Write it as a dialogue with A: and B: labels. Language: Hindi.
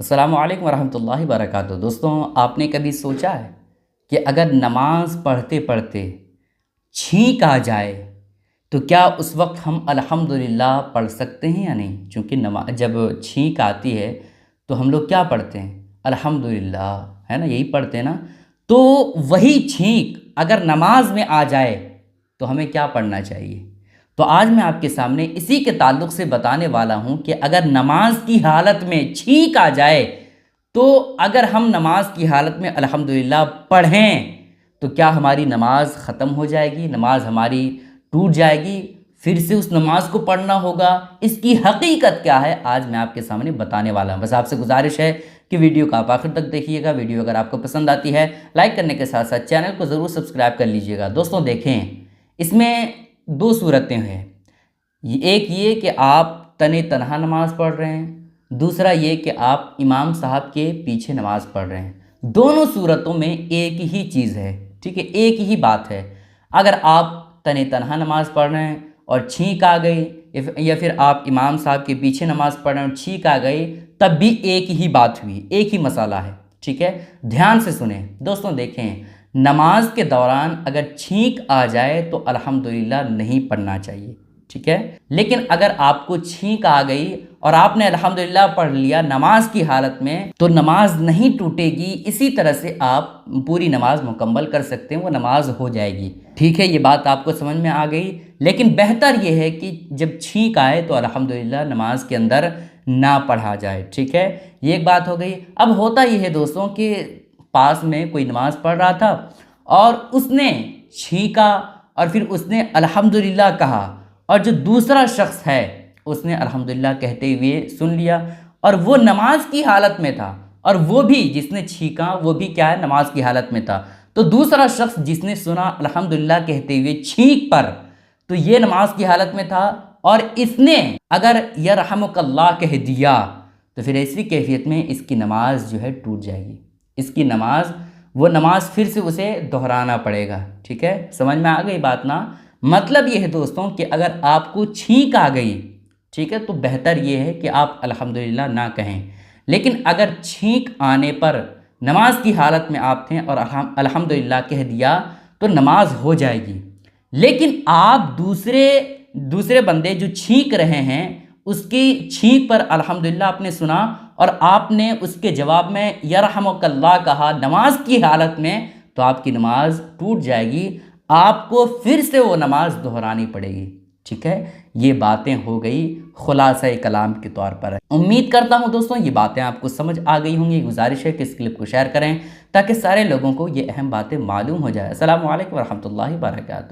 A: अस्सलामु अलैकुम वरहमतुल्लाहि वबरकातुहू। दोस्तों, आपने कभी सोचा है कि अगर नमाज़ पढ़ते पढ़ते छींक आ जाए तो क्या उस वक्त हम अल्हम्दुलिल्लाह पढ़ सकते हैं या नहीं? चूँकि जब छींक आती है तो हम लोग क्या पढ़ते हैं? अल्हम्दुलिल्लाह, है ना? यही पढ़ते हैं ना? तो वही छींक अगर नमाज में आ जाए तो हमें क्या पढ़ना चाहिए? तो आज मैं आपके सामने इसी के ताल्लुक़ से बताने वाला हूँ कि अगर नमाज की हालत में छींक आ जाए तो अगर हम नमाज की हालत में अल्हम्दुलिल्लाह पढ़ें तो क्या हमारी नमाज ख़त्म हो जाएगी, नमाज हमारी टूट जाएगी, फिर से उस नमाज को पढ़ना होगा? इसकी हकीकत क्या है आज मैं आपके सामने बताने वाला हूँ। बस आपसे गुजारिश है कि वीडियो को आप आखिर तक देखिएगा। वीडियो अगर आपको पसंद आती है लाइक करने के साथ साथ चैनल को ज़रूर सब्सक्राइब कर लीजिएगा। दोस्तों देखें, इसमें दो सूरतें हैं। एक ये कि आप तने तनहा नमाज़ पढ़ रहे हैं, दूसरा ये कि आप इमाम साहब के पीछे नमाज़ पढ़ रहे हैं। दोनों सूरतों में एक ही चीज़ है, ठीक है, एक ही बात है। अगर आप तने तनहा नमाज़ पढ़ रहे हैं और छींक आ गई, या फिर आप इमाम साहब के पीछे नमाज़ पढ़ रहे हैं और छींक आ गई, तब भी एक ही बात हुई, एक ही मसाला है, ठीक है। ध्यान से सुने दोस्तों। देखें, नमाज के दौरान अगर छींक आ जाए तो अल्हम्दुलिल्लाह नहीं पढ़ना चाहिए, ठीक है। लेकिन अगर आपको छींक आ गई और आपने अल्हम्दुलिल्लाह पढ़ लिया नमाज की हालत में, तो नमाज नहीं टूटेगी। इसी तरह से आप पूरी नमाज मुकम्मल कर सकते हैं, वो नमाज हो जाएगी, ठीक है। ये बात आपको समझ में आ गई। लेकिन बेहतर ये है कि जब छींक आए तो अल्हम्दुलिल्लाह नमाज के अंदर ना पढ़ा जाए, ठीक है। ये एक बात हो गई। अब होता ये है दोस्तों कि पास में कोई नमाज पढ़ रहा था और उसने छींका और फिर उसने अल्हम्दुलिल्लाह कहा, और जो दूसरा शख्स है उसने अल्हम्दुलिल्लाह कहते हुए सुन लिया, और वो नमाज की हालत में था, और वो भी जिसने छींका वो भी क्या है, नमाज की हालत में था। तो दूसरा शख्स जिसने सुना अल्हम्दुलिल्लाह कहते हुए छींक पर, तो ये नमाज की हालत में था, और इसने अगर यरहमुकल्लाह कह दिया तो फिर ऐसी कैफियत में इसकी नमाज जो है टूट जाएगी। इसकी नमाज, वो नमाज फिर से उसे दोहराना पड़ेगा, ठीक है। समझ में आ गई बात ना? मतलब ये है दोस्तों कि अगर आपको छींक आ गई, ठीक है, तो बेहतर ये है कि आप अल्हम्दुलिल्लाह ना कहें। लेकिन अगर छींक आने पर नमाज की हालत में आप थे और अल्हम्दुलिल्लाह कह दिया तो नमाज हो जाएगी। लेकिन आप दूसरे बंदे जो छींक रहे हैं उसकी छींक पर अल्हम्दुलिल्लाह आपने सुना और आपने उसके जवाब में यरहमुकल्लाह कहा नमाज की हालत में, तो आपकी नमाज टूट जाएगी। आपको फिर से वो नमाज दोहरानी पड़ेगी, ठीक है। ये बातें हो गई खुलासा कलाम के तौर पर। उम्मीद करता हूँ दोस्तों ये बातें आपको समझ आ गई होंगी। गुजारिश है कि इस क्लिप को शेयर करें ताकि सारे लोगों को ये अहम बातें मालूम हो जाए। अस्सलामु अलैकुम वरहमतुल्लाहि वबरकातुहू।